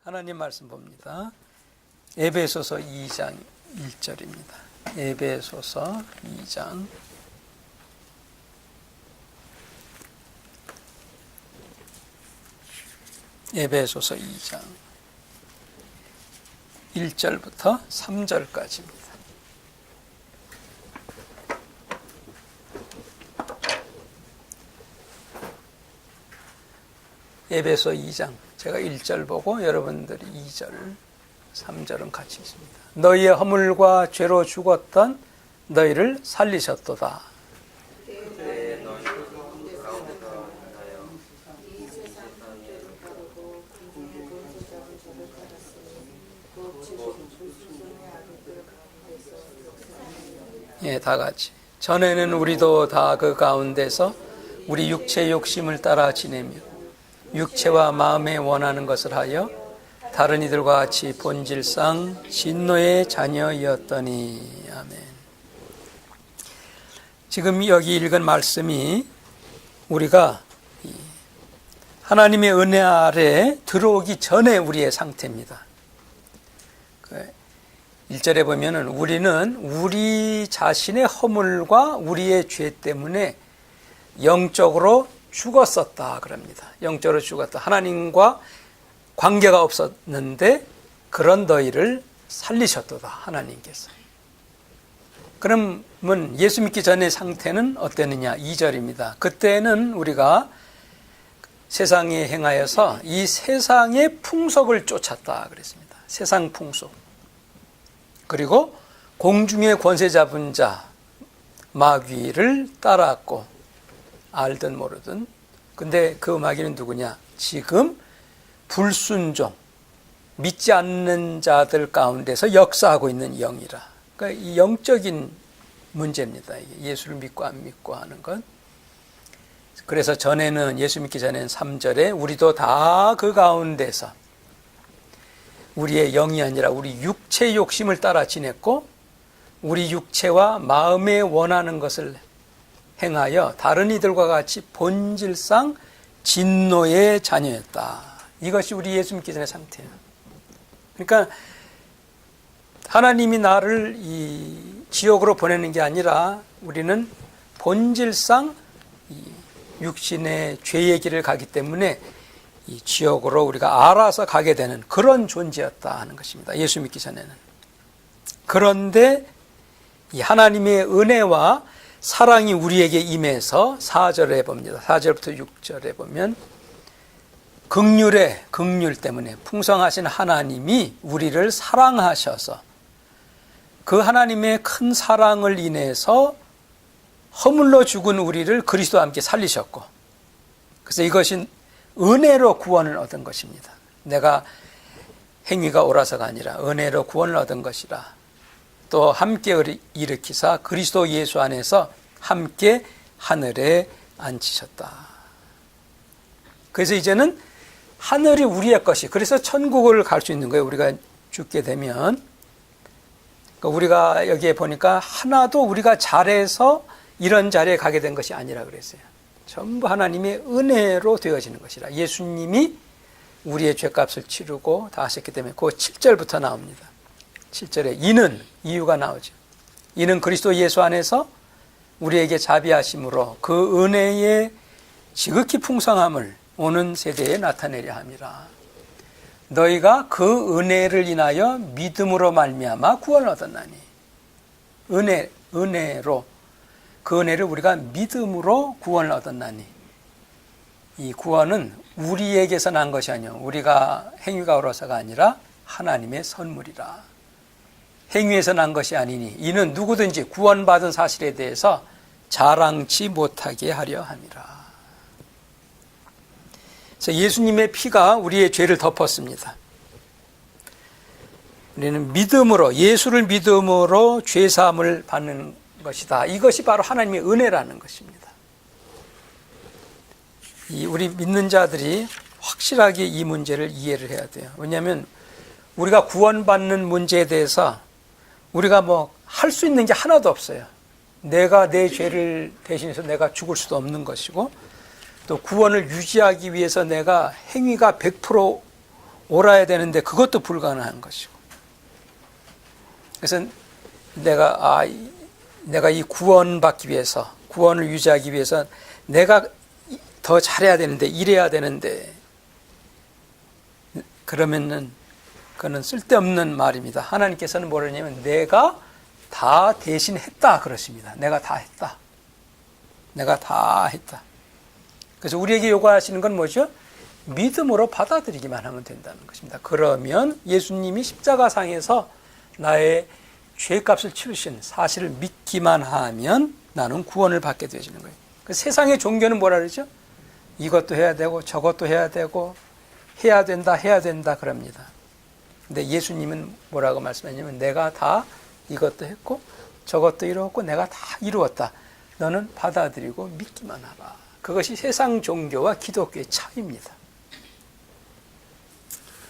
하나님 말씀 봅니다. 에베소서 2장 1절입니다. 에베소서 2장 1절부터 3절까지입니다. 에베소 2장, 제가 1절 보고 여러분들이 2절, 3절은 같이 있습니다. 너희의 허물과 죄로 죽었던 너희를 살리셨도다. 예, 다 같이. 전에는 우리도 다 그 가운데서 우리 육체의 욕심을 따라 지내며 육체와 마음에 원하는 것을 하여 다른 이들과 같이 본질상 진노의 자녀이었더니. 아멘. 지금 여기 읽은 말씀이 우리가 하나님의 은혜 아래 들어오기 전에 우리의 상태입니다. 1절에 보면은 우리는 우리 자신의 허물과 우리의 죄 때문에 영적으로 죽었었다 그럽니다. 영적으로 죽었다. 하나님과 관계가 없었는데 그런 너희를 살리셨도다. 하나님께서. 그러면 예수 믿기 전의 상태는 어땠느냐? 2절입니다. 그때는 우리가 세상에 행하여서 이 세상의 풍속을 쫓았다 그랬습니다. 세상 풍속. 그리고 공중의 권세 잡은 자 마귀를 따랐고 알든 모르든. 근데 그 마귀는 누구냐? 지금 불순종, 믿지 않는 자들 가운데서 역사하고 있는 영이라. 그러니까 이 영적인 문제입니다. 예수를 믿고 안 믿고 하는 건. 그래서 전에는, 예수 믿기 전에는 3절에 우리도 다 그 가운데서 우리의 영이 아니라 우리 육체의 욕심을 따라 지냈고 우리 육체와 마음에 원하는 것을 행하여 다른 이들과 같이 본질상 진노의 자녀였다. 이것이 우리 예수 믿기 전의 상태예요. 그러니까 하나님이 나를 이 지옥으로 보내는 게 아니라 우리는 본질상 이 육신의 죄의 길을 가기 때문에 이 지옥으로 우리가 알아서 가게 되는 그런 존재였다 하는 것입니다. 예수 믿기 전에는. 그런데 이 하나님의 은혜와 사랑이 우리에게 임해서 4절에 봅니다. 4절부터 6절에 보면 긍휼 때문에 풍성하신 하나님이 우리를 사랑하셔서 그 하나님의 큰 사랑을 인해서 허물로 죽은 우리를 그리스도와 함께 살리셨고, 그래서 이것이 은혜로 구원을 얻은 것입니다. 내가 행위가 옳아서가 아니라 은혜로 구원을 얻은 것이라. 또 함께 일으키사 그리스도 예수 안에서 함께 하늘에 앉히셨다. 그래서 이제는 하늘이 우리의 것이, 그래서 천국을 갈 수 있는 거예요. 우리가 죽게 되면. 우리가 여기에 보니까 하나도 우리가 잘해서 이런 자리에 가게 된 것이 아니라 그랬어요. 전부 하나님의 은혜로 되어지는 것이라. 예수님이 우리의 죄값을 치르고 다 하셨기 때문에 그 7절부터 나옵니다. 7절에 이는, 이유가 나오죠. 이는 그리스도 예수 안에서 우리에게 자비하심으로 그 은혜의 지극히 풍성함을 오는 세대에 나타내려 함이라. 너희가 그 은혜를 인하여 믿음으로 말미암아 구원을 얻었나니. 은혜로, 그 은혜를 우리가 믿음으로 구원을 얻었나니. 이 구원은 우리에게서 난 것이 아니요, 우리가 행위가 옳아서가 아니라 하나님의 선물이라. 행위에서 난 것이 아니니 이는 누구든지 구원받은 사실에 대해서 자랑치 못하게 하려 함이라. 그래서 예수님의 피가 우리의 죄를 덮었습니다. 우리는 믿음으로, 예수를 믿음으로 죄사함을 받는 것이다. 이것이 바로 하나님의 은혜라는 것입니다. 우리 믿는 자들이 확실하게 이 문제를 이해를 해야 돼요. 왜냐하면 우리가 구원받는 문제에 대해서 우리가 할 수 있는 게 하나도 없어요. 내가 내 죄를 대신해서 내가 죽을 수도 없는 것이고, 또 구원을 유지하기 위해서 내가 행위가 100% 옳아야 되는데 그것도 불가능한 것이고. 그래서 내가 이 구원받기 위해서, 구원을 유지하기 위해서 내가 더 잘해야 되는데, 이래야 되는데, 그러면은 그는 쓸데없는 말입니다. 하나님께서는 뭐라냐면 내가 다 대신 했다 그러십니다. 내가 다 했다. 내가 다 했다. 그래서 우리에게 요구하시는 건 뭐죠? 믿음으로 받아들이기만 하면 된다는 것입니다. 그러면 예수님이 십자가상에서 나의 죄값을 치르신 사실을 믿기만 하면 나는 구원을 받게 되어지는 거예요. 그 세상의 종교는 뭐라 그러죠? 이것도 해야 되고 저것도 해야 되고 해야 된다 그럽니다. 근데 예수님은 뭐라고 말씀하냐면 내가 다 이것도 했고 저것도 이루었고 내가 다 이루었다. 너는 받아들이고 믿기만 하라. 그것이 세상 종교와 기독교의 차이입니다.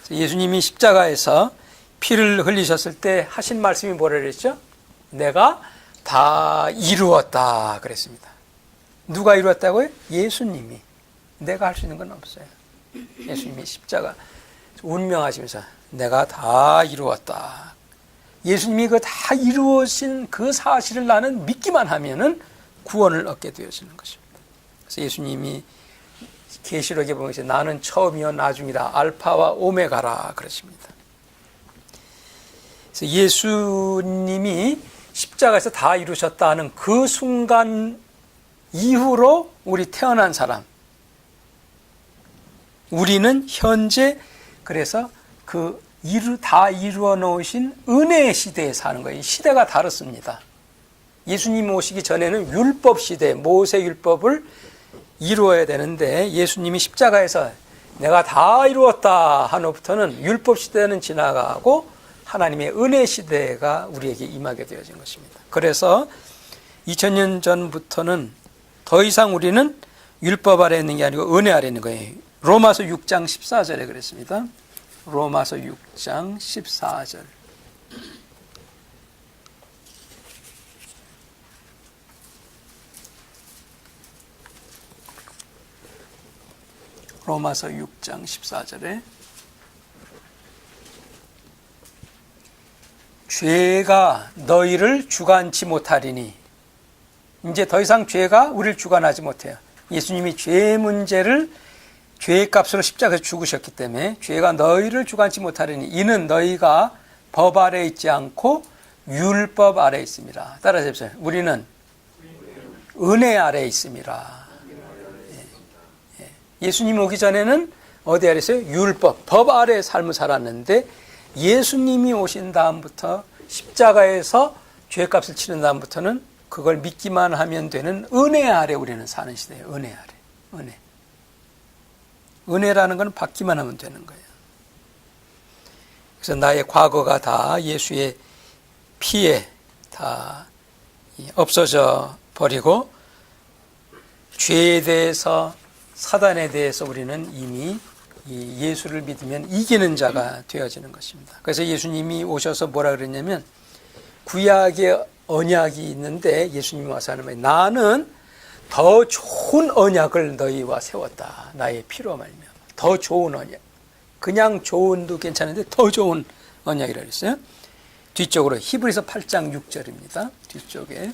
예수님이 십자가에서 피를 흘리셨을 때 하신 말씀이 뭐라 그랬죠? 내가 다 이루었다 그랬습니다. 누가 이루었다고요? 예수님이. 내가 할 수 있는 건 없어요. 예수님이 십자가 운명하시면서 내가 다 이루었다. 예수님이 그 다 이루어진 그 사실을 나는 믿기만 하면은 구원을 얻게 되어지는 것입니다. 그래서 예수님이 계시록에 보면 나는 처음이요 나중이라 알파와 오메가라 그러십니다. 그래서 예수님이 십자가에서 다 이루셨다는 그 순간 이후로 우리 태어난 사람, 우리는 현재 그래서 다 이루어 놓으신 은혜의 시대에 사는 거예요. 시대가 다릅니다. 예수님 오시기 전에는 율법 시대, 모세 율법을 이루어야 되는데 예수님이 십자가에서 내가 다 이루었다 한후부터는 율법 시대는 지나가고 하나님의 은혜 시대가 우리에게 임하게 되어진 것입니다. 그래서 2000년 전부터는 더 이상 우리는 율법 아래 있는 게 아니고 은혜 아래 있는 거예요. 로마서 6장 14절에 그랬습니다. 로마서 6장 14절. 로마서 6장 14절에 죄가 너희를 주관치 못하리니 이제 더 이상 죄가 우리를 주관하지 못해요. 예수님이 죄의 문제를 죄의 값으로 십자가에서 죽으셨기 때문에 죄가 너희를 주관치 못하리니 이는 너희가 법 아래 있지 않고 율법 아래 있습니다. 따라서 해보세요. 우리는 은혜 아래 있습니다. 예수님 오기 전에는 어디 아래 있어요? 율법, 법 아래 삶을 살았는데 예수님이 오신 다음부터 십자가에서 죄값을 치른 다음부터는 그걸 믿기만 하면 되는 은혜 아래 우리는 사는 시대예요. 은혜 아래. 은혜라는 건 받기만 하면 되는 거예요. 그래서 나의 과거가 다 예수의 피에 다 없어져 버리고 죄에 대해서 사단에 대해서 우리는 이미 예수를 믿으면 이기는 자가 되어지는 것입니다. 그래서 예수님이 오셔서 뭐라 그랬냐면 구약의 언약이 있는데 예수님이 와서 하는 말이 나는 더 좋은 언약을 너희와 세웠다. 나의 피로 말미암아. 더 좋은 언약. 그냥 좋은도 괜찮은데 더 좋은 언약이라고 했어요. 뒤쪽으로 히브리서 8장 6절입니다. 뒤쪽에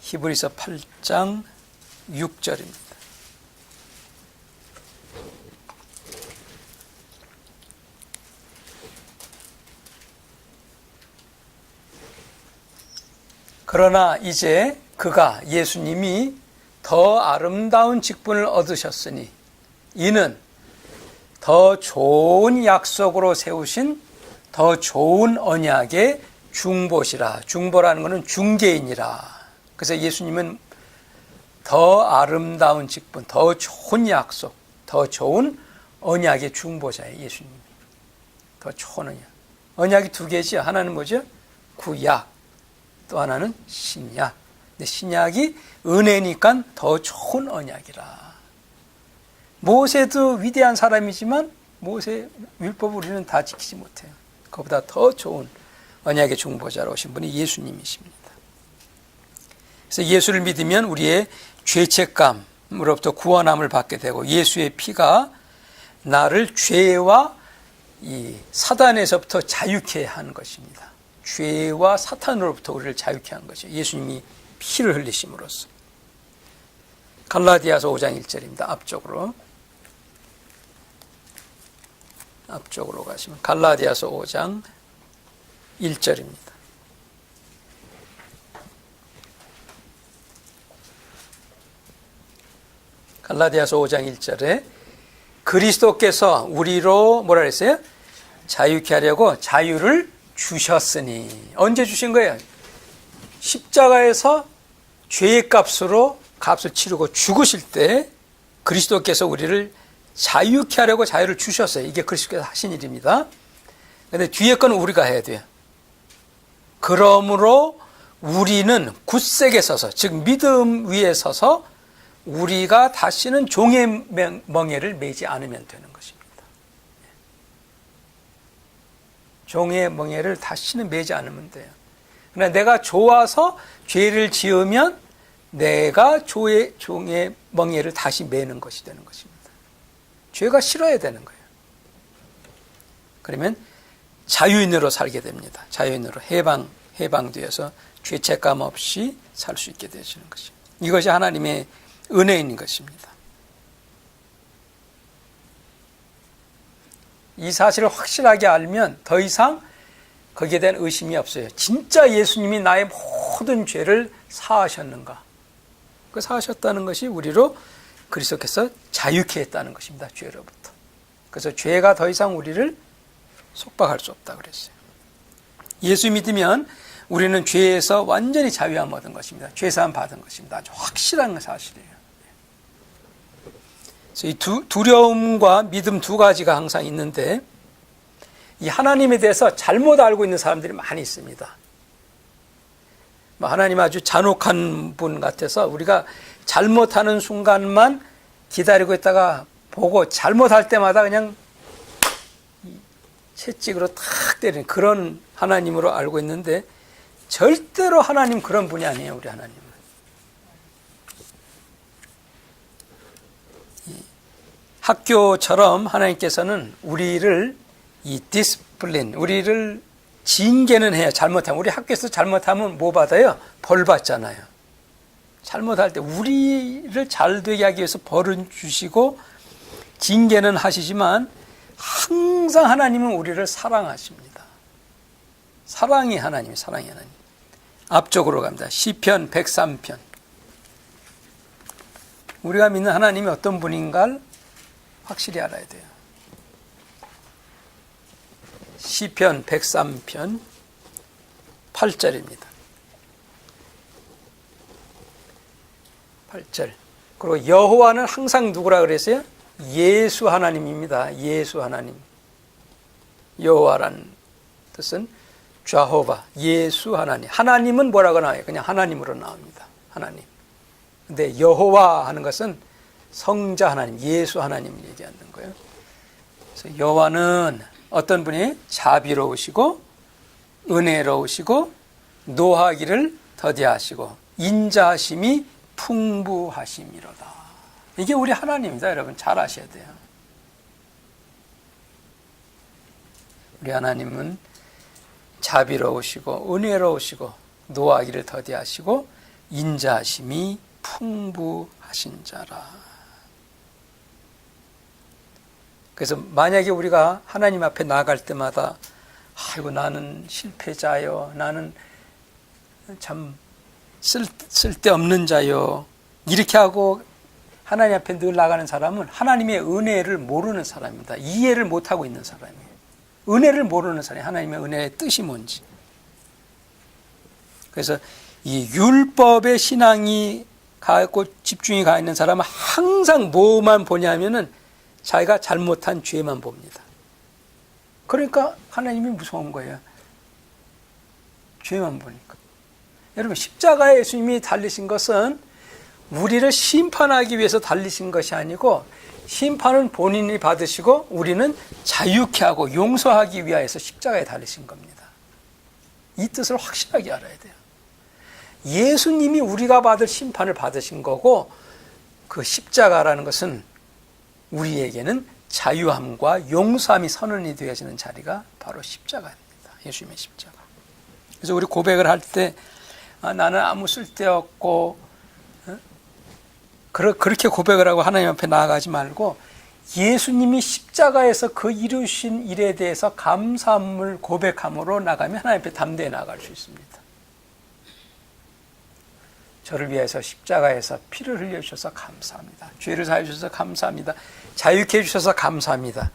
히브리서 8장 6절입니다. 그러나 이제 그가 예수님이 더 아름다운 직분을 얻으셨으니 이는 더 좋은 약속으로 세우신 더 좋은 언약의 중보시라. 중보라는 것은 중개인이라. 그래서 예수님은 더 아름다운 직분, 더 좋은 약속, 더 좋은 언약의 중보자예요. 예수님이. 더 좋은 언약. 언약이 두 개지요. 하나는 뭐죠? 구약. 또 하나는 신약. 근데 신약이 은혜니까 더 좋은 언약이라. 모세도 위대한 사람이지만 모세 율법을 우리는 다 지키지 못해요. 그보다 더 좋은 언약의 중보자로 오신 분이 예수님이십니다. 그래서 예수를 믿으면 우리의 죄책감으로부터 구원함을 받게 되고 예수의 피가 나를 죄와 이 사단에서부터 자유케 한 것입니다. 죄와 사탄으로부터 우리를 자유케 한 것이죠. 예수님이 피를 흘리심으로써. 갈라디아서 5장 1절입니다. 앞쪽으로 가시면 갈라디아서 5장 1절입니다. 갈라디아서 5장 1절에 그리스도께서 우리로 뭐라 그랬어요? 자유케 하려고 자유를 주셨으니. 언제 주신 거예요? 십자가에서 죄의 값으로 값을 치르고 죽으실 때 그리스도께서 우리를 자유케 하려고 자유를 주셨어요. 이게 그리스도께서 하신 일입니다. 그런데 뒤에 건 우리가 해야 돼요. 그러므로 우리는 굳세게 서서, 즉 믿음 위에 서서 우리가 다시는 종의 멍에를 매지 않으면 되는 것입니다. 종의 멍에를 다시는 매지 않으면 돼요. 그러나 내가 좋아서 죄를 지으면 내가 종의 멍에를 다시 매는 것이 되는 것입니다. 죄가 싫어야 되는 거예요. 그러면 자유인으로 살게 됩니다. 자유인으로 해방되어서 죄책감 없이 살 수 있게 되시는 것입니다. 이것이 하나님의 은혜인 것입니다. 이 사실을 확실하게 알면 더 이상 거기에 대한 의심이 없어요. 진짜 예수님이 나의 모든 죄를 사하셨는가? 그 사하셨다는 것이 우리로 그리스도께서 자유케 했다는 것입니다. 죄로부터. 그래서 죄가 더 이상 우리를 속박할 수 없다 그랬어요. 예수 믿으면 우리는 죄에서 완전히 자유함 얻은 것입니다. 죄사함 받은 것입니다. 아주 확실한 사실이에요. 그래서 이 두려움과 믿음 두 가지가 항상 있는데 이 하나님에 대해서 잘못 알고 있는 사람들이 많이 있습니다. 하나님 아주 잔혹한 분 같아서 우리가 잘못하는 순간만 기다리고 있다가 보고 잘못할 때마다 그냥 채찍으로 탁 때리는 그런 하나님으로 알고 있는데 절대로 하나님 그런 분이 아니에요. 우리 하나님은. 학교처럼 하나님께서는 우리를 이 디스플린, 우리를 징계는 해요. 잘못하면. 우리 학교에서 잘못하면 뭐 받아요? 벌 받잖아요. 잘못할 때 우리를 잘 되게 하기 위해서 벌은 주시고 징계는 하시지만 항상 하나님은 우리를 사랑하십니다. 사랑이 하나님. 앞쪽으로 갑니다. 시편 103편. 우리가 믿는 하나님이 어떤 분인가를 확실히 알아야 돼요. 시편 103편 8절입니다. 8절. 그리고 여호와는 항상 누구라 그랬어요? 예수 하나님입니다. 예수 하나님. 여호와라는 뜻은 좌호바, 예수 하나님. 하나님은 뭐라고 나와요? 그냥 하나님으로 나옵니다. 하나님. 근데 여호와 하는 것은 성자 하나님, 예수 하나님을 얘기하는 거예요. 그래서 여호와는 어떤 분이 자비로우시고 은혜로우시고 노하기를 더디하시고 인자하심이 풍부하심이로다. 이게 우리 하나님입니다. 여러분 잘 아셔야 돼요. 우리 하나님은 자비로우시고 은혜로우시고 노하기를 더디하시고 인자하심이 풍부하신 자라. 그래서 만약에 우리가 하나님 앞에 나아갈 때마다 아이고 나는 실패자요, 나는 참 쓸데없는 자요 이렇게 하고 하나님 앞에 늘 나가는 사람은 하나님의 은혜를 모르는 사람입니다. 이해를 못하고 있는 사람이에요. 은혜를 모르는 사람이 하나님의 은혜의 뜻이 뭔지. 그래서 이 율법의 신앙이 가고 집중이 가 있는 사람은 항상 뭐만 보냐면은 자기가 잘못한 죄만 봅니다. 그러니까 하나님이 무서운 거예요. 죄만 보니까. 여러분 십자가에 예수님이 달리신 것은 우리를 심판하기 위해서 달리신 것이 아니고 심판은 본인이 받으시고 우리는 자유케 하고 용서하기 위하여서 십자가에 달리신 겁니다. 이 뜻을 확실하게 알아야 돼요. 예수님이 우리가 받을 심판을 받으신 거고 그 십자가라는 것은 우리에게는 자유함과 용서함이 선언이 되어지는 자리가 바로 십자가입니다. 예수님의 십자가. 그래서 우리 고백을 할 때 나는 아무 쓸데없고 그렇게 고백을 하고 하나님 앞에 나아가지 말고 예수님이 십자가에서 그 이루신 일에 대해서 감사함을 고백함으로 나가면 하나님 앞에 담대히 나아갈 수 있습니다. 저를 위해서 십자가에서 피를 흘려주셔서 감사합니다. 죄를 사해 주셔서 감사합니다. 자유케 해주셔서 감사합니다.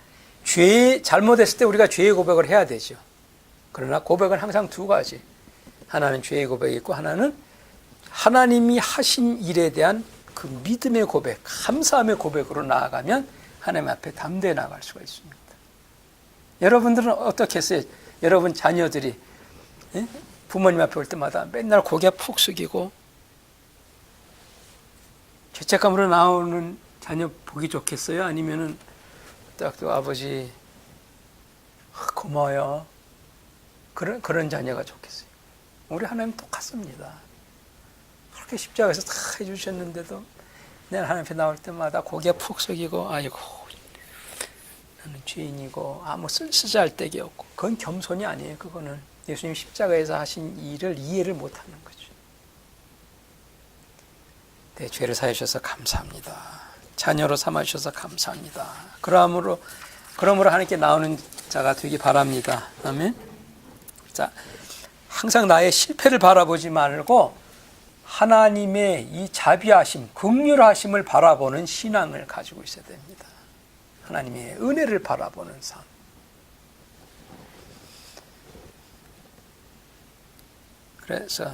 잘못했을 때 우리가 죄의 고백을 해야 되죠. 그러나 고백은 항상 두 가지. 하나는 죄의 고백이 있고 하나는 하나님이 하신 일에 대한 그 믿음의 고백, 감사함의 고백으로 나아가면 하나님 앞에 담대히 나아갈 수가 있습니다. 여러분들은 어떻게 했어요? 여러분 자녀들이 부모님 앞에 올 때마다 맨날 고개 푹 숙이고 죄책감으로 나오는 자녀 보기 좋겠어요? 아니면은 딱 또 아버지 고마워요. 그런 자녀가 좋겠어요. 우리 하나님 똑같습니다. 그렇게 십자가에서 다 해주셨는데도 내가 하나님 앞에 나올 때마다 고개 푹 숙이고 아이고 나는 죄인이고 아무 쓰잘데기 없고 그건 겸손이 아니에요. 그거는 예수님 십자가에서 하신 일을 이해를 못하는 거죠. 내 죄를 사해 주셔서 감사합니다. 자녀로 삼아 주셔서 감사합니다. 그러므로 하나님께 나오는 자가 되기 바랍니다. 아멘. 자, 항상 나의 실패를 바라보지 말고 하나님의 이 자비하심, 긍휼하심을 바라보는 신앙을 가지고 있어야 됩니다. 하나님의 은혜를 바라보는 삶. 그래서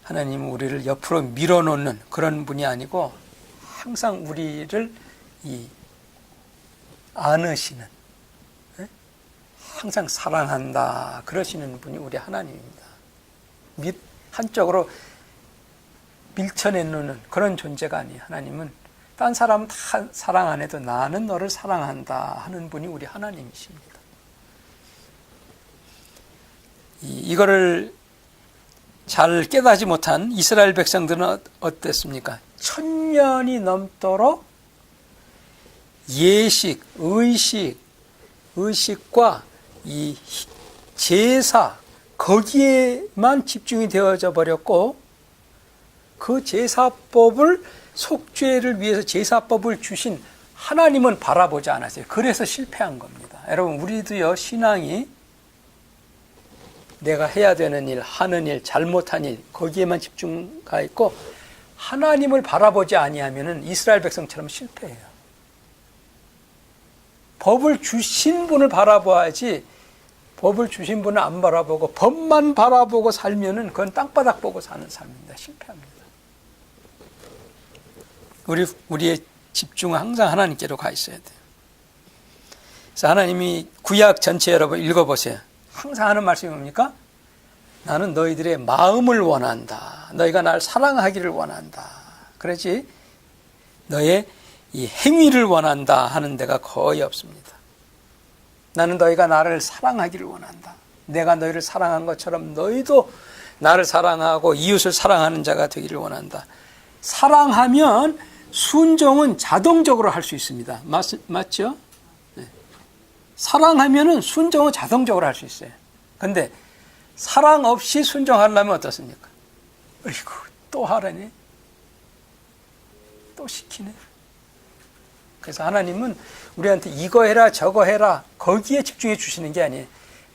하나님은 우리를 옆으로 밀어놓는 그런 분이 아니고 항상 우리를 안으시는, 항상 사랑한다 그러시는 분이 우리 하나님입니다. 한쪽으로 밀쳐내놓는 그런 존재가 아니에요. 하나님은 딴 사람은 다 사랑 안 해도 나는 너를 사랑한다 하는 분이 우리 하나님이십니다. 이거를 잘 깨닫지 못한 이스라엘 백성들은 어땠습니까? 1000년이 넘도록 예식, 의식과 이 제사 거기에만 집중이 되어져 버렸고 그 제사법을 속죄를 위해서 제사법을 주신 하나님은 바라보지 않았어요. 그래서 실패한 겁니다. 여러분 우리도요 신앙이 내가 해야 되는 일, 하는 일, 잘못한 일 거기에만 집중가 있고 하나님을 바라보지 아니하면은 이스라엘 백성처럼 실패해요. 법을 주신 분을 바라봐야지 법을 주신 분을 안 바라보고 법만 바라보고 살면은 그건 땅바닥 보고 사는 삶입니다. 실패합니다. 우리의 집중은 항상 하나님께로 가 있어야 돼요. 그래서 하나님이 구약 전체 여러분 읽어보세요. 항상 하는 말씀이 뭡니까? 나는 너희들의 마음을 원한다. 너희가 날 사랑하기를 원한다. 그렇지? 너의 이 행위를 원한다 하는 데가 거의 없습니다. 나는 너희가 나를 사랑하기를 원한다. 내가 너희를 사랑한 것처럼 너희도 나를 사랑하고 이웃을 사랑하는 자가 되기를 원한다. 사랑하면 순종은 자동적으로 할 수 있습니다. 맞죠? 네. 사랑하면은 순종은 자동적으로 할 수 있어요. 근데 사랑 없이 순종하려면 어떻습니까? 어이구, 또 하라네. 또 시키네. 그래서 하나님은 우리한테 이거 해라 저거 해라 거기에 집중해 주시는 게 아니에요.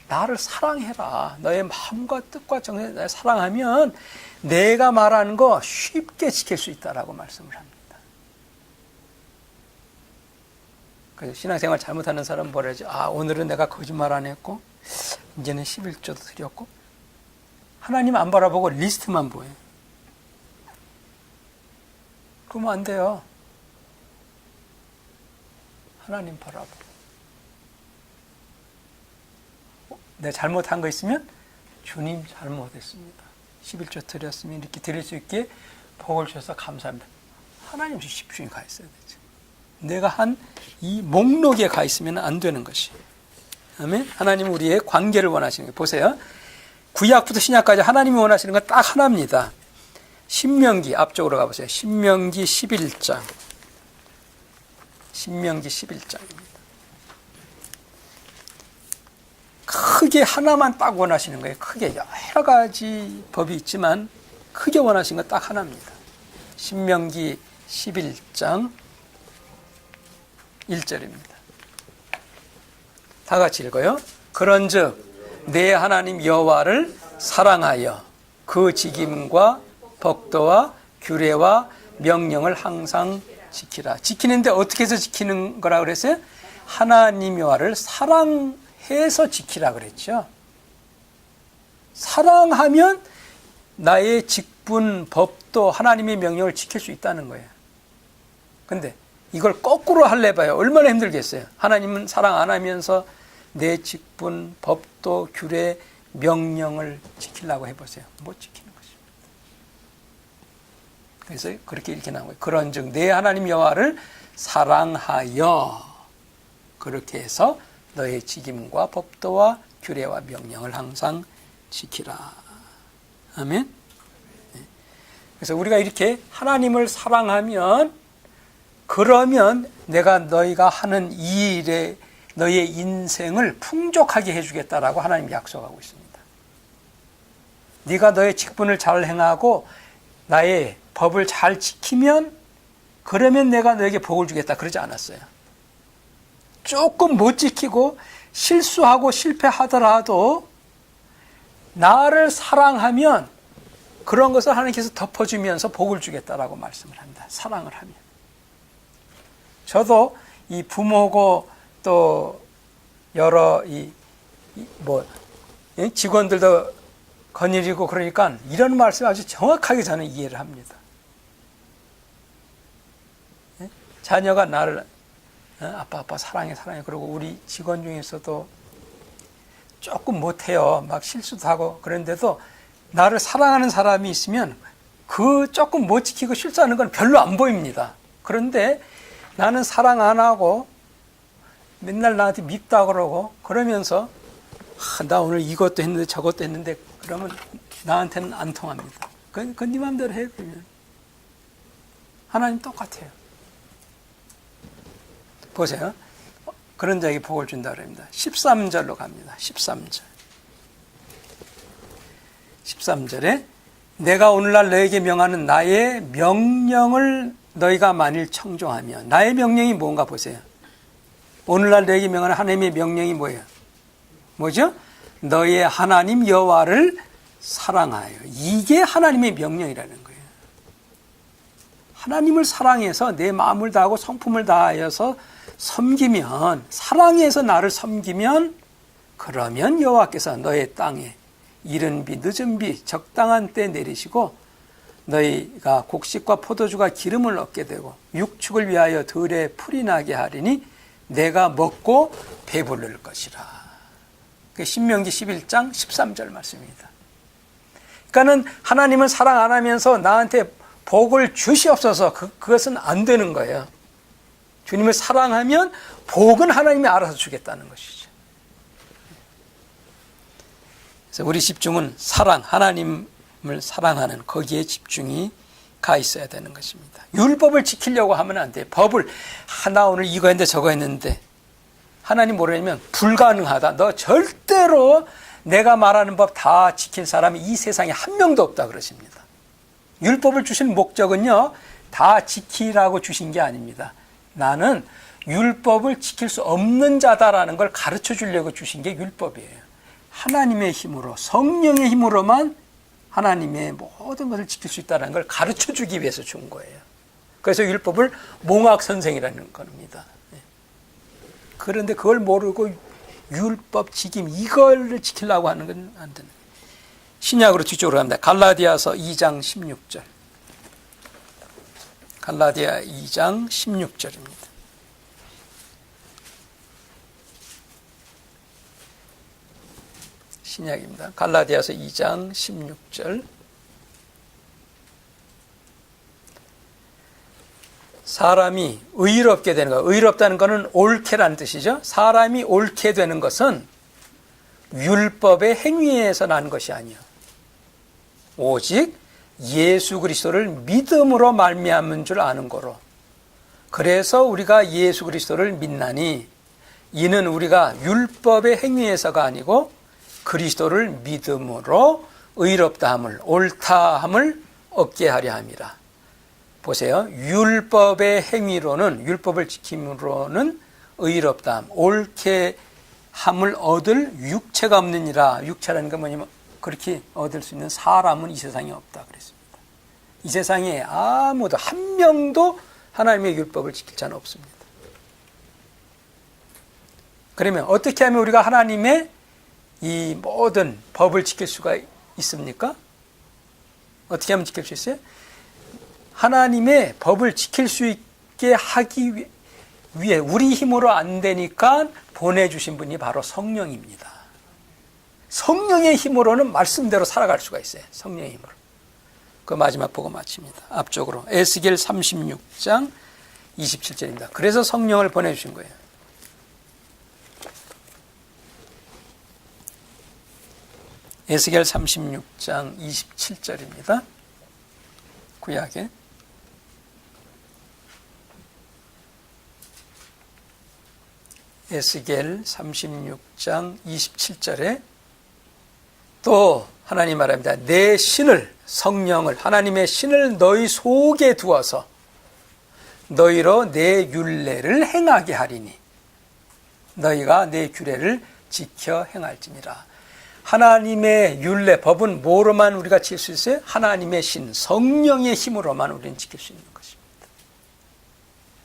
나를 사랑해라. 너의 마음과 뜻과 정성을 나를 사랑하면 내가 말하는 거 쉽게 지킬 수 있다라고 말씀을 합니다. 그래서 신앙생활 잘못하는 사람은 뭐라 하죠? 오늘은 내가 거짓말 안 했고 이제는 11조도 드렸고 하나님 안 바라보고 리스트만 보여요. 그러면 안 돼요. 하나님 바라보고 내가 잘못한 거 있으면 주님 잘못했습니다. 11조 드렸으면 이렇게 드릴 수 있게 복을 주셔서 감사합니다. 하나님 집중이 가 있어야 되죠. 내가 한 이 목록에 가 있으면 안 되는 것이. 아멘. 하나님은 우리의 관계를 원하시는 거예요. 보세요. 구약부터 신약까지 하나님이 원하시는 건 딱 하나입니다. 신명기 앞쪽으로 가보세요. 신명기 11장. 신명기 11장입니다. 크게 하나만 딱 원하시는 거예요. 크게 여러 가지 법이 있지만 크게 원하시는 건 딱 하나입니다. 신명기 11장 1절입니다. 다 같이 읽어요. 그런즉 내 하나님 여호와를 사랑하여 그 직임과 법도와 규례와 명령을 항상 지키라. 지키는데 어떻게 해서 지키는 거라 그랬어요? 하나님 여호와를 사랑해서 지키라 그랬죠. 사랑하면 나의 직분, 법도, 하나님의 명령을 지킬 수 있다는 거예요. 근데 이걸 거꾸로 하려 봐요. 얼마나 힘들겠어요. 하나님은 사랑 안 하면서 내 직분, 법도, 규례, 명령을 지키려고 해보세요. 못 지키는 것입니다. 그래서 그렇게 이렇게 나온 거예요. 그런즉 내 하나님 여호와를 사랑하여 그렇게 해서 너의 직임과 법도와 규례와 명령을 항상 지키라. 아멘. 그래서 우리가 이렇게 하나님을 사랑하면 그러면 내가 너희가 하는 이 일에 너의 인생을 풍족하게 해주겠다라고 하나님이 약속하고 있습니다. 네가 너의 직분을 잘 행하고 나의 법을 잘 지키면 그러면 내가 너에게 복을 주겠다 그러지 않았어요. 조금 못 지키고 실수하고 실패하더라도 나를 사랑하면 그런 것을 하나님께서 덮어주면서 복을 주겠다라고 말씀을 합니다. 사랑을 하면. 저도 이 부모고 또 여러 직원들도 건일이고 그러니까 이런 말씀 아주 정확하게 저는 이해를 합니다. 자녀가 나를 아빠 사랑해 그러고 우리 직원 중에서도 조금 못해요. 막 실수도 하고 그런데도 나를 사랑하는 사람이 있으면 그 조금 못 지키고 실수하는 건 별로 안 보입니다. 그런데 나는 사랑 안 하고 맨날 나한테 밉다 그러고 그러면서 나 오늘 이것도 했는데 저것도 했는데 그러면 나한테는 안 통합니다. 그건 네 맘대로 해. 그러면 하나님 똑같아요. 보세요. 그런 자에게 복을 준다 그럽니다. 13절로 갑니다. 13절에 내가 오늘날 너에게 명하는 나의 명령을 너희가 만일 청종하면 나의 명령이 뭔가 보세요. 오늘날 너에게 명하는 하나님의 명령이 뭐예요? 뭐죠? 너의 하나님 여호와를 사랑하여. 이게 하나님의 명령이라는 거예요. 하나님을 사랑해서 내 마음을 다하고 성품을 다하여서 섬기면, 사랑해서 나를 섬기면 그러면 여호와께서 너의 땅에 이른 비 늦은 비 적당한 때 내리시고 너희가 곡식과 포도주가 기름을 얻게 되고 육축을 위하여 들에 풀이 나게 하리니 내가 먹고 배부를 것이라. 신명기 11장 13절 말씀입니다. 그러니까는 하나님을 사랑 안 하면서 나한테 복을 주시옵소서 그것은 안 되는 거예요. 주님을 사랑하면 복은 하나님이 알아서 주겠다는 것이죠. 그래서 우리 집중은 사랑, 하나님을 사랑하는 거기에 집중이 가 있어야 되는 것입니다. 율법을 지키려고 하면 안 돼요. 법을 나 오늘 이거 했는데 저거 했는데 하나님 뭐라냐면 불가능하다. 너 절대로 내가 말하는 법 다 지킨 사람이 이 세상에 한 명도 없다 그러십니다. 율법을 주신 목적은요, 다 지키라고 주신 게 아닙니다. 나는 율법을 지킬 수 없는 자다라는 걸 가르쳐 주려고 주신 게 율법이에요. 하나님의 힘으로, 성령의 힘으로만 하나님의 모든 것을 지킬 수 있다는 걸 가르쳐 주기 위해서 준 거예요. 그래서 율법을 몽학 선생이라는 겁니다. 그런데 그걸 모르고 율법 지킴 이걸 지키려고 하는 건 안 되는 거예요. 신약으로 뒤쪽으로 갑니다. 갈라디아서 2장 16절. 갈라디아 2장 16절입니다. 신약입니다. 갈라디아서 2장 16절. 사람이 의롭게 되는 것, 의롭다는 것은 옳게라는 뜻이죠. 사람이 옳게 되는 것은 율법의 행위에서 난 것이 아니요, 오직 예수 그리스도를 믿음으로 말미암은 줄 아는 거로. 그래서 우리가 예수 그리스도를 믿나니 이는 우리가 율법의 행위에서가 아니고 그리스도를 믿음으로 의롭다함을 옳다함을 얻게 하려 함이라. 보세요. 율법의 행위로는 율법을 지킴으로는 의롭다함, 옳게 함을 얻을 육체가 없느니라. 육체라는 건 뭐냐면 그렇게 얻을 수 있는 사람은 이 세상에 없다 그랬습니다. 이 세상에 아무도 한 명도 하나님의 율법을 지킬 자는 없습니다. 그러면 어떻게 하면 우리가 하나님의 이 모든 법을 지킬 수가 있습니까? 어떻게 하면 지킬 수 있어요? 하나님의 법을 지킬 수 있게 하기 위해 우리 힘으로 안 되니까 보내주신 분이 바로 성령입니다. 성령의 힘으로는 말씀대로 살아갈 수가 있어요. 성령의 힘으로. 그 마지막 보고 마칩니다. 앞쪽으로 에스겔 36장 27절입니다. 그래서 성령을 보내주신 거예요. 에스겔 36장 27절입니다. 구약에 에스겔 36장 27절에 또 하나님 말합니다. 내 신을, 성령을, 하나님의 신을 너희 속에 두어서 너희로 내 율례를 행하게 하리니 너희가 내 규례를 지켜 행할지니라. 하나님의 율례, 법은 뭐로만 우리가 지킬 수 있어요? 하나님의 신, 성령의 힘으로만 우리는 지킬 수 있는 것입니다.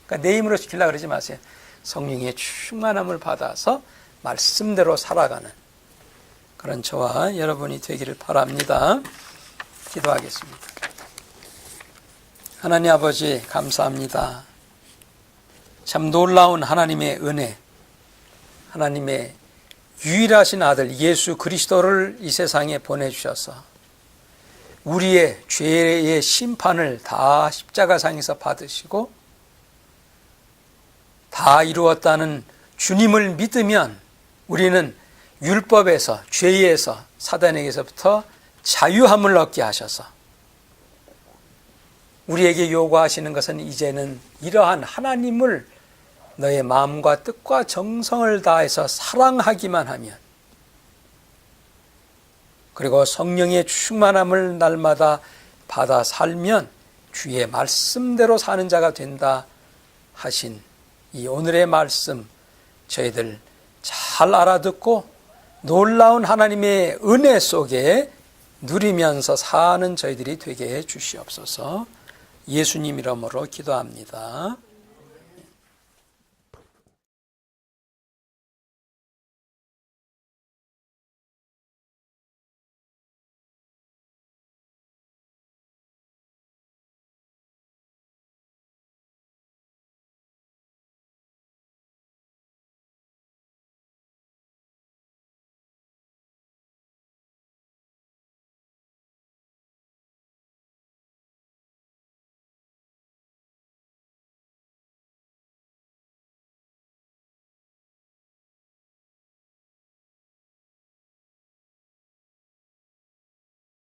그러니까 내 힘으로 지키려고 그러지 마세요. 성령의 충만함을 받아서 말씀대로 살아가는 그런 저와 여러분이 되기를 바랍니다. 기도하겠습니다. 하나님 아버지 감사합니다. 참 놀라운 하나님의 은혜, 하나님의 유일하신 아들 예수 그리스도를 이 세상에 보내주셔서 우리의 죄의 심판을 다 십자가상에서 받으시고 다 이루었다는 주님을 믿으면 우리는 율법에서, 죄에서, 사단에게서부터 자유함을 얻게 하셔서 우리에게 요구하시는 것은 이제는 이러한 하나님을 너의 마음과 뜻과 정성을 다해서 사랑하기만 하면, 그리고 성령의 충만함을 날마다 받아 살면 주의 말씀대로 사는 자가 된다 하신 이 오늘의 말씀 저희들 잘 알아듣고 놀라운 하나님의 은혜 속에 누리면서 사는 저희들이 되게 해 주시옵소서. 예수님 이름으로 기도합니다.